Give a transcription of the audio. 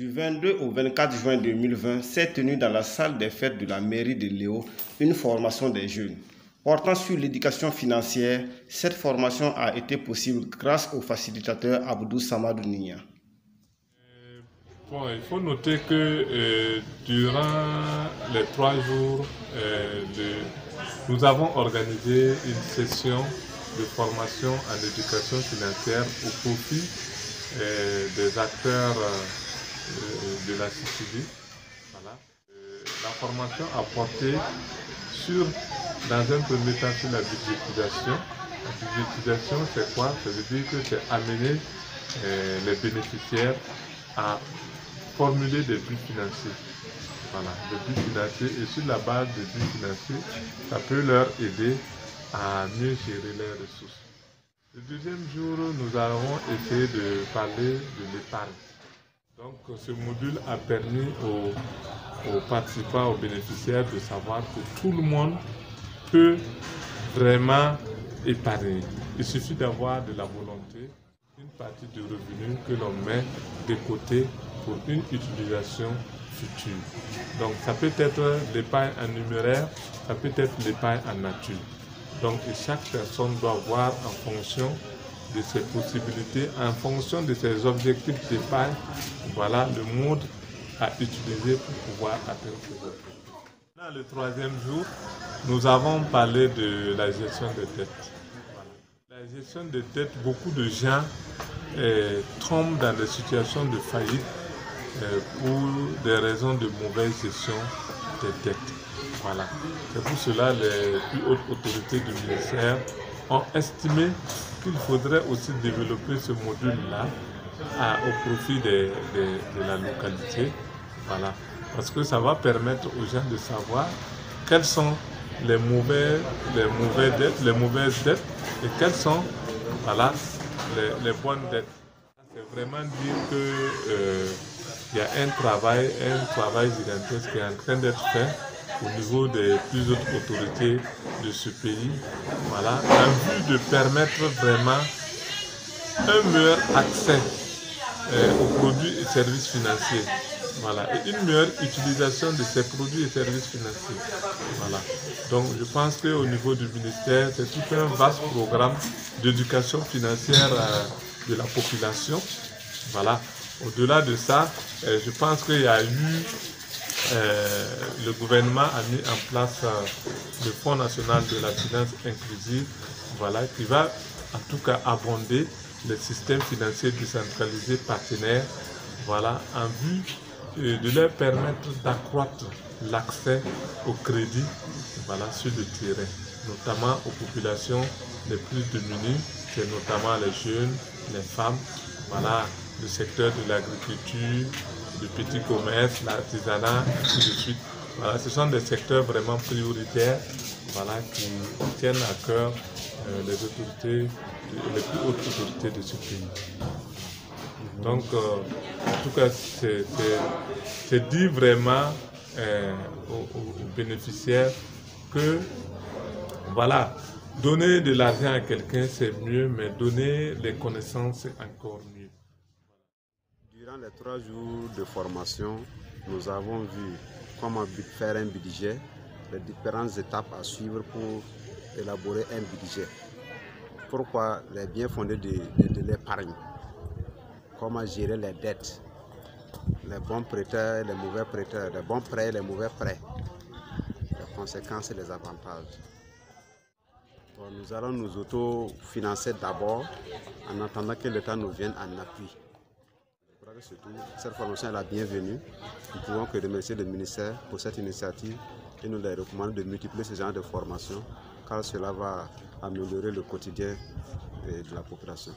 Du 22 au 24 juin 2020 s'est tenue dans la salle des fêtes de la mairie de Léo une formation des jeunes. Portant sur l'éducation financière, cette formation a été possible grâce au facilitateur Abdou Samadou Nia. Il faut noter que durant les 3 jours, nous avons organisé une session de formation en éducation financière au profit des acteurs de la CICID. Voilà. La formation a porté dans un premier temps sur la budgétisation. La budgétisation, c'est quoi? Ça veut dire que c'est amener les bénéficiaires à formuler des buts financiers. Voilà, des buts financiers, et sur la base des buts financiers, ça peut leur aider à mieux gérer leurs ressources. Le deuxième jour, nous avons essayé de parler de l'épargne. Donc ce module a permis aux participants, aux bénéficiaires de savoir que tout le monde peut vraiment épargner. Il suffit d'avoir de la volonté, une partie du revenu que l'on met de côté pour une utilisation future. Donc ça peut être l'épargne en numéraire, ça peut être l'épargne en nature. Donc chaque personne doit voir en fonction de ses possibilités, en fonction de ses objectifs d'épargne, voilà le mode à utiliser pour pouvoir atteindre ses objectifs. Dans le troisième jour, nous avons parlé de la gestion des dettes. Voilà. La gestion des dettes, beaucoup de gens tombent dans des situations de faillite pour des raisons de mauvaise gestion des dettes. Voilà. C'est pour cela que les plus hautes autorités du ministère ont estimé qu'il faudrait aussi développer ce module-là au profit de la localité. Voilà. Parce que ça va permettre aux gens de savoir quelles sont les mauvaises dettes et quelles sont les bonnes dettes. C'est vraiment dire qu'il y a un travail gigantesque qui est en train d'être fait au niveau des plus hautes autorités de ce pays, voilà, en vue de permettre vraiment un meilleur accès aux produits et services financiers. Voilà, et une meilleure utilisation de ces produits et services financiers. Voilà. Donc je pense qu'au niveau du ministère, c'est tout un vaste programme d'éducation financière de la population. Voilà. Au-delà de ça, je pense qu'il y a eu, le gouvernement a mis en place le Fonds national de la finance inclusive, voilà, qui va en tout cas abonder les systèmes financiers décentralisés partenaires, voilà, en vue de leur permettre d'accroître l'accès au crédit, voilà, sur le terrain, notamment aux populations les plus démunies, c'est notamment les jeunes, les femmes, voilà, le secteur de l'agriculture, le petit commerce, l'artisanat, et ainsi de suite. Voilà, ce sont des secteurs vraiment prioritaires, voilà, qui tiennent à cœur les autorités, les plus hautes autorités de ce pays. Donc, en tout cas, c'est dit vraiment aux bénéficiaires que, voilà, donner de l'argent à quelqu'un, c'est mieux, mais donner les connaissances, c'est encore mieux. Durant les 3 jours de formation, nous avons vu comment faire un budget, les différentes étapes à suivre pour élaborer un budget. Pourquoi les biens fondés de l'épargne, comment gérer les dettes, les bons prêteurs, les mauvais prêteurs, les bons prêts, les mauvais prêts, les conséquences et les avantages. Bon, nous allons nous autofinancer d'abord en attendant que l'État nous vienne en appui. Je crois que surtout, cette formation est la bienvenue. Nous ne pouvons que remercier le ministère pour cette initiative et nous les recommandons de multiplier ce genre de formation car cela va améliorer le quotidien de la population.